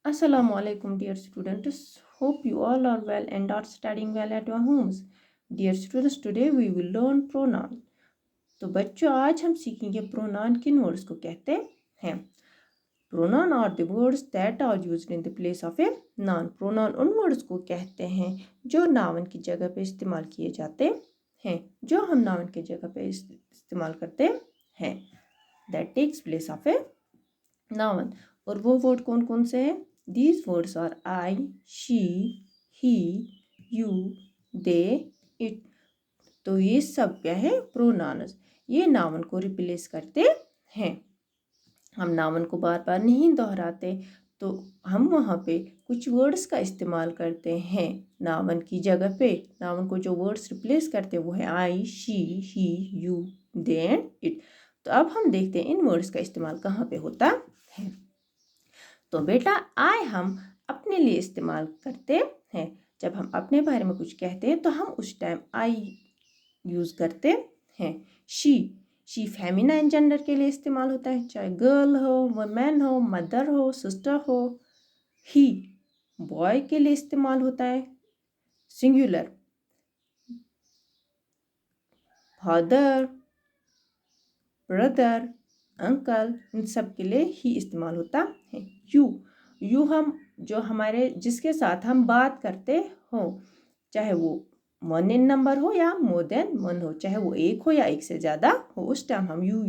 Assalamu alaikum, dear students. Hope you all are well and are studying well at your homes. Dear students, today we will learn pronoun. तो बच्चों आज हम सीखेंगे pronoun किन words को कहते हैं. Pronoun are the words that are used in the place of a noun. Pronoun उन वर्ड्स को कहते हैं जो नाउन की जगह पे इस्तेमाल किए जाते हैं, जो हम नाउन की जगह पे इस्तेमाल करते हैं. That takes place of a noun. और वो वर्ड कौन कौन से हैं? These words are I, she, he, you, they, it. तो ये सब क्या है? प्रोनाउंस. ये नाउन को रिप्लेस करते हैं. हम नाउन को बार बार नहीं दोहराते, तो हम वहाँ पे कुछ वर्ड्स का इस्तेमाल करते हैं नाउन की जगह पे. नाउन को जो वर्ड्स रिप्लेस करते हैं वो है I, she, he, you, they and it. तो अब हम देखते हैं इन वर्ड्स का इस्तेमाल कहाँ पे होता है. तो बेटा आई हम अपने लिए इस्तेमाल करते हैं. जब हम अपने बारे में कुछ कहते हैं तो हम उस टाइम आई यूज़ करते हैं. शी फेमिनाइन जेंडर के लिए इस्तेमाल होता है, चाहे गर्ल हो, वुमेन हो, मदर हो, सिस्टर हो. ही बॉय के लिए इस्तेमाल होता है, सिंगुलर. फादर, ब्रदर, अंकल, इन सब के लिए ही इस्तेमाल होता है. यू हम जो हमारे जिसके साथ हम बात करते हो, चाहे वो वन इन नंबर हो या मोर देन वन हो, चाहे वो एक हो या एक से ज़्यादा हो, उस टाइम हम यू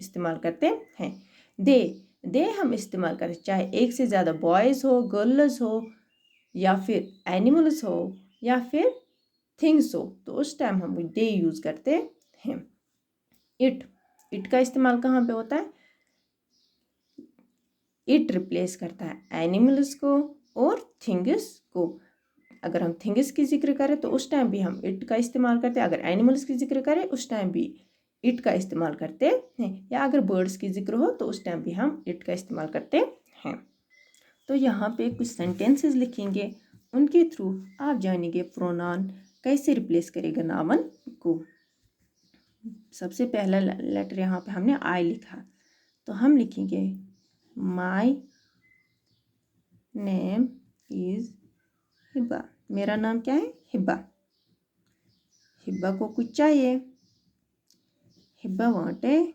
इस्तेमाल करते हैं. दे हम इस्तेमाल करते चाहे एक से ज़्यादा बॉयज़ हो, गर्ल्स हो, या फिर एनिमल्स हो, या फिर थिंग्स हो, तो उस टाइम हम दे यूज़ करते हैं. इट का इस्तेमाल कहाँ पे होता है? इट रिप्लेस करता है एनिमल्स को और थिंग्स को. अगर हम थिंग्स की जिक्र करें तो उस टाइम भी हम इट का इस्तेमाल करते हैं. अगर एनिमल्स की जिक्र करें उस टाइम भी इट का इस्तेमाल करते हैं. या अगर बर्ड्स की जिक्र हो तो उस टाइम भी हम इट का इस्तेमाल करते हैं. तो यहाँ पे कुछ सेंटेंसेस लिखेंगे, उनके थ्रू आप जानेंगे प्रोनाउन कैसे रिप्लेस करेगा नाउन को. सबसे पहला लेटर यहाँ पे हमने आई लिखा, तो हम लिखेंगे माई नेम इज़ हिब्बा. मेरा नाम क्या है? हिब्बा. हिब्बा को कुछ चाहिए. हिब्बा वांट ए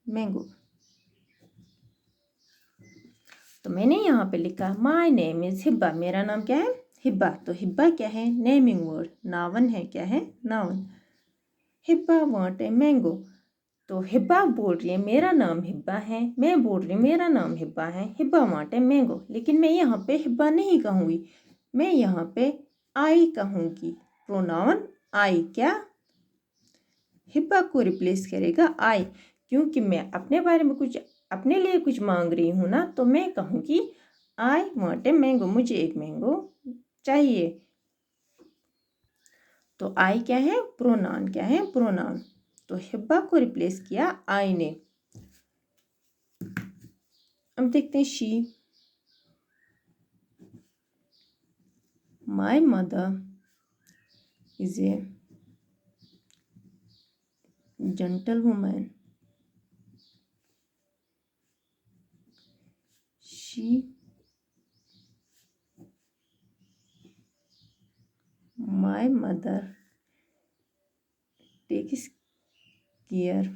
मैंगो. तो मैंने यहाँ पे लिखा माई नेम इज़ हिब्बा. मेरा नाम क्या है? हिब्बा. तो हिब्बा क्या है? नेमिंग वर्ड, नाउन है. क्या है? नाउन. हिब्बा वांट ए मैंगो. तो हिब्बा बोल रही है मेरा नाम हिब्बा है, मैं बोल रही हूँ मेरा नाम हिब्बा है. हिब्बा वांट ए मैंगो. लेकिन मैं यहाँ पे हिब्बा नहीं कहूँगी, मैं यहाँ पे आई कहूँगी. प्रोनाउन आई क्या हिब्बा को रिप्लेस करेगा आई, क्योंकि मैं अपने बारे में कुछ अपने लिए कुछ मांग रही हूँ ना, तो मैं कहूँगी आई वांट ए मैंगो. मुझे एक मैंगो चाहिए. तो आई क्या है? प्रोनाउन. क्या है? प्रोनाउन. तो हिब्बा को रिप्लेस किया आई ने. अब देखते हैं she. My mother is a gentle woman. She my mother takes care.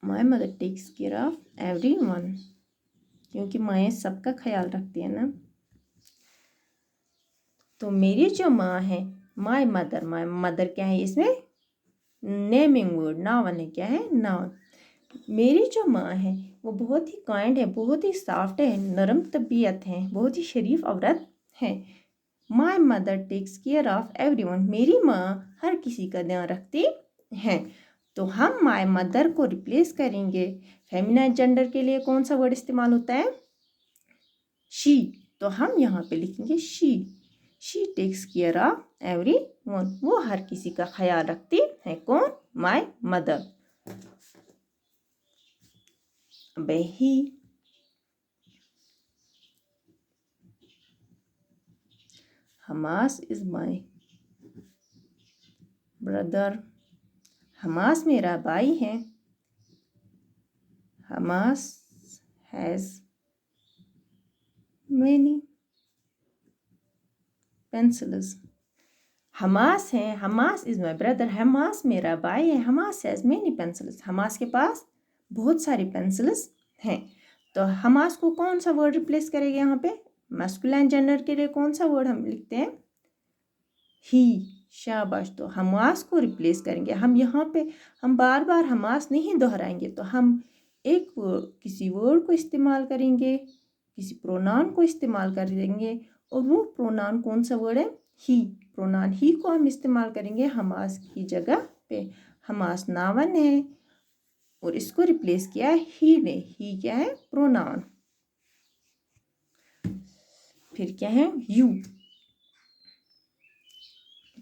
My mother takes care of every one, क्योंकि माएँ सबका ख्याल रखती है ना. तो मेरी जो माँ है, माई मदर क्या है इसमें? नेमिंग वर्ड, नाउन है. क्या है? नाउन. मेरी जो माँ है वो बहुत ही काइंड है, बहुत ही सॉफ्ट है, नरम तबीयत है, बहुत ही शरीफ औरत है. My mother takes care of every one. मेरी माँ हर किसी का ध्यान रखती है. तो हम माई मदर को रिप्लेस करेंगे. फेमिनाइन जेंडर के लिए कौन सा वर्ड इस्तेमाल होता है? शी. तो हम यहाँ पे लिखेंगे she takes care of every one. वो हर किसी का ख्याल रखती है. कौन? My mother. He. Hamas is my brother. Hamas मेरा भाई है. Hamas has many pencils. Hamas है, Hamas is my brother, Hamas मेरा भाई है। Hamas has many pencils, Hamas के पास बहुत सारी पेंसिल्स हैं। तो हमास को कौन सा वर्ड रिप्लेस करेगा यहाँ पे? मैस्कुलाइन जेंडर के लिए कौन सा वर्ड हम लिखते हैं? ही। शाबाश। तो हमास को रिप्लेस करेंगे हम। यहाँ पे हम बार बार हमास नहीं दोहराएंगे, तो हम एक किसी वर्ड को इस्तेमाल करेंगे, किसी प्रोनाउन को इस्तेमाल कर देंगे, और वो प्रोनाउन कौन सा वर्ड है? ही। प्रोनाउन ही को हम इस्तेमाल करेंगे हमास की जगह पे। हमास नावन है और इसको रिप्लेस किया है ही ने। ही क्या है? प्रोनाउन। फिर क्या है? यू।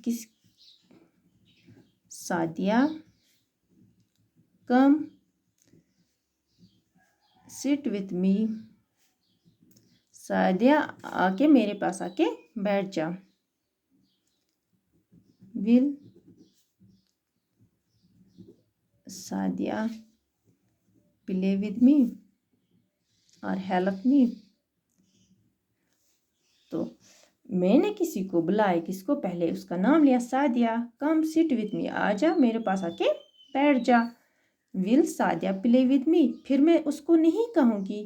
किस? सादिया कम सिट विथ मी। सादिया आके मेरे पास आके बैठ जा। विल सादिया प्ले विद मी और हेल्प मी। तो मैंने किसी को बुलाया, किसको? पहले उसका नाम लिया, Sadia. Come sit with me, आ जा मेरे पास आके बैठ जा। Will Sadia play with me, फिर मैं उसको नहीं कहूँगी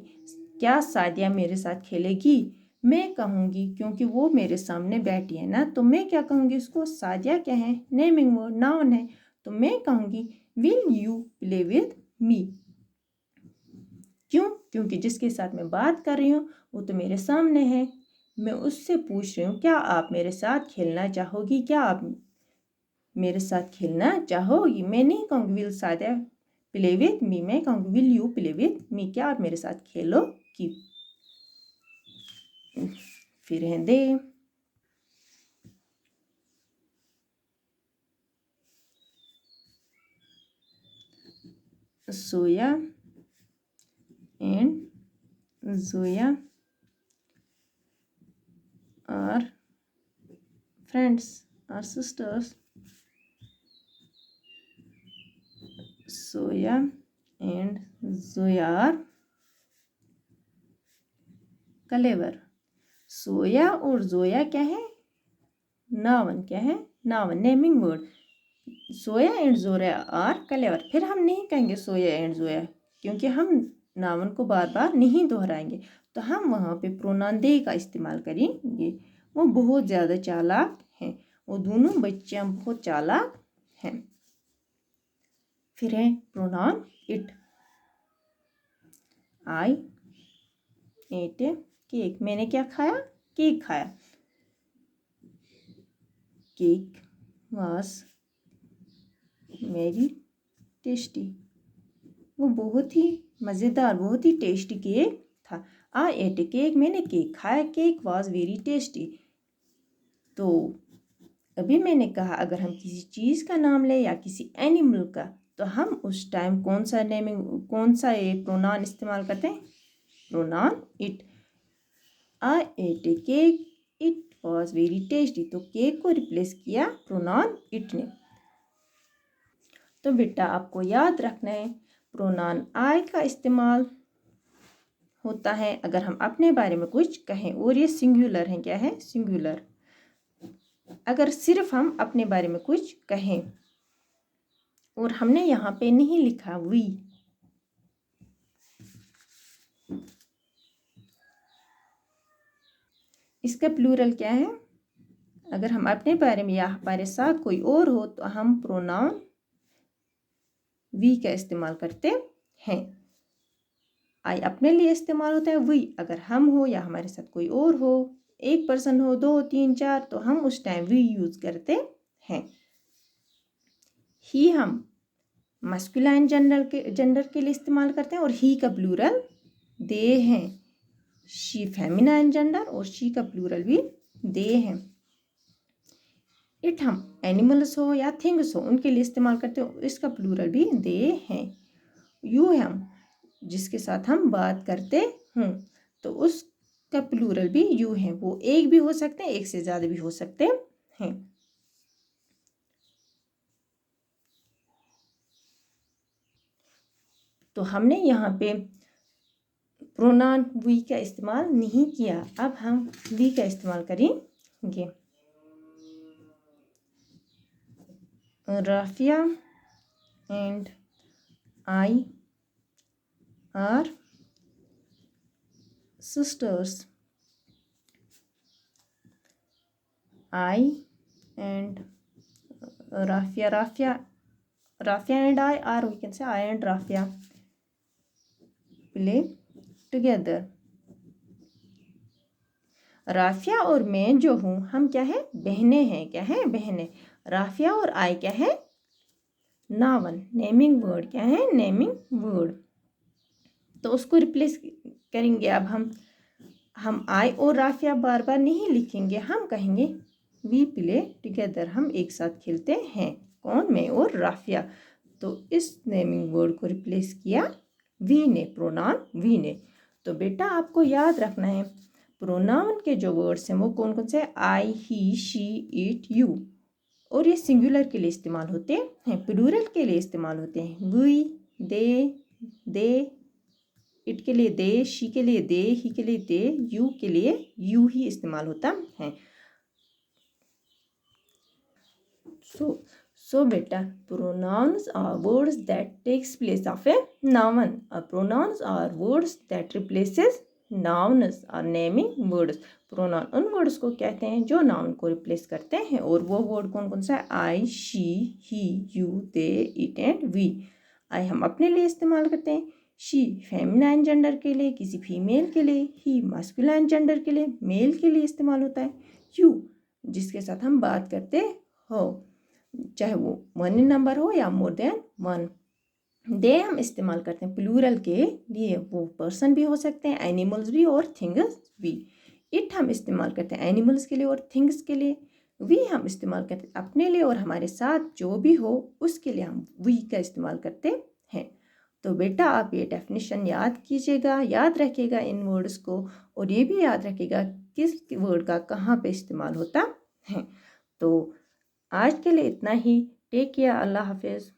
क्या सादिया मेरे साथ खेलेगी, मैं कहूँगी क्योंकि वो मेरे सामने बैठी है ना, तो मैं क्या कहूँगी उसको? सादिया क्या है? नेमिंग वर्ड, नाउन है। तो मैं कहूँगी विल यू प्ले विद मी। क्यों? क्योंकि जिसके साथ मैं बात कर रही हूँ वो तो मेरे सामने है। मैं उससे पूछ रही हूँ क्या आप मेरे साथ खेलना चाहोगी? क्या आप मेरे साथ खेलना चाहोगी? मैं नहीं कहूँगी will Sadia play with me, मैं कहूँगी will you play with me, क्या आप मेरे साथ खेलोगी? फिर है दे। Soya and Zoya are friends are sisters. Soya and Zoya are clever. Soya और जोया क्या है? नावन। क्या है? Noun, naming word. Soya and Zoya are clever. फिर हम नहीं कहेंगे सोया एंड जोया, क्योंकि हम नावन को बार बार नहीं दोहराएंगे, तो हम वहाँ पे प्रोनाउन दे का इस्तेमाल करेंगे। वो बहुत ज़्यादा चालाक हैं, वो दोनों बच्चियाँ बहुत चालाक हैं। फिर है pronoun it. I ate a cake, मैंने क्या खाया? केक खाया। केक वाज वेरी टेस्टी, वो बहुत ही मज़ेदार, बहुत ही टेस्टी केक था। आई एट ए केक, मैंने केक खाया। Cake was very tasty. तो अभी मैंने कहा अगर हम किसी चीज़ का नाम लें या किसी एनिमल का, तो हम उस टाइम कौन सा ये प्रोनाउन इस्तेमाल करते हैं? Pronoun it. I ate a cake it was very tasty, तो केक को रिप्लेस किया प्रोनाउन इट ने। तो बेटा आपको याद रखना है प्रोनाउन आई का इस्तेमाल होता है अगर हम अपने बारे में कुछ कहें, और ये सिंगुलर है। क्या है? सिंगुलर। अगर सिर्फ हम अपने बारे में कुछ कहें, और हमने यहाँ पे नहीं लिखा वी, इसका प्लूरल क्या है? अगर हम अपने बारे में या हमारे साथ कोई और हो तो हम प्रोनाउन वी का इस्तेमाल करते हैं। आई अपने लिए इस्तेमाल होता है वी। अगर हम हो या हमारे साथ कोई और हो, एक पर्सन हो, 2 3 4, तो हम उस टाइम वी यूज़ करते हैं। ही हम मस्कुलाइन जेंडर के लिए इस्तेमाल करते हैं, और ही का प्लूरल दे हैं। शी फेमिनाइन जेंडर, और शी का प्लूरल भी दे हैं। इट हम एनिमल्स हो या थिंग्स हो उनके लिए इस्तेमाल करते हो, इसका प्लूरल भी दे हैं। यू हम जिसके साथ हम बात करते हैं, तो उसका प्लूरल भी यू है। वो एक भी हो सकते हैं, एक से ज़्यादा भी हो सकते हैं। तो हमने यहाँ पे प्रोनाउन वी का इस्तेमाल नहीं किया। अब हम वी का इस्तेमाल करेंगे। Rafia and I are sisters. I and Rafia and I, or we can say I and Rafia play together. Rafia और मैं जो हूँ हम क्या है, बहनें हैं। क्या है, बहनें। राफिया और आई क्या है, नावन, नेमिंग वर्ड। क्या है, नेमिंग वर्ड। तो उसको रिप्लेस करेंगे। अब हम आई और राफिया बार बार नहीं लिखेंगे, हम कहेंगे वी प्ले टुगेदर, हम एक साथ खेलते हैं। कौन, मैं और राफिया। तो इस नेमिंग वर्ड को रिप्लेस किया वी ने, प्रोनाउन वी ने। तो बेटा आपको याद रखना है प्रोनाउन के जो वर्ड्स हैं वो कौन कौन से, आई, ही, शी, इट, यू। और ये सिंगुलर के लिए इस्तेमाल होते हैं, प्लूरल के लिए इस्तेमाल होते हैं। वी, दे, इट के लिए दे, शी के लिए दे, ही के लिए दे, यू के लिए यू ही इस्तेमाल होता है। So beta, pronouns are words that takes place of a noun. Pronouns are words that replaces nouns or naming words. Pronoun उन words को कहते हैं जो noun को replace करते हैं। और वो word कौन कौन सा है, I, she, he, you, they, it and we. I हम अपने लिए इस्तेमाल करते हैं, she फेमिनाइन जेंडर के लिए, किसी फीमेल के लिए, he मस्कुलाइन जेंडर के लिए, मेल के लिए इस्तेमाल होता है, you जिसके साथ हम बात करते हो, चाहे वो वन नंबर हो या मोर देन वन। दे हम इस्तेमाल करते हैं प्लूरल के लिए, वो पर्सन भी हो सकते हैं, एनिमल्स भी और थिंग्स भी। इट हम इस्तेमाल करते हैं एनिमल्स के लिए और थिंग्स के लिए। वी हम इस्तेमाल करते हैं अपने लिए और हमारे साथ जो भी हो उसके लिए हम वी का इस्तेमाल करते हैं। तो बेटा आप ये डेफिनेशन याद कीजिएगा, याद रखिएगा इन वर्ड्स को, और ये भी याद रखिएगा किस वर्ड का कहाँ पे इस्तेमाल होता है। तो आज के लिए इतना ही। टेक केयर, अल्लाह हाफिज़।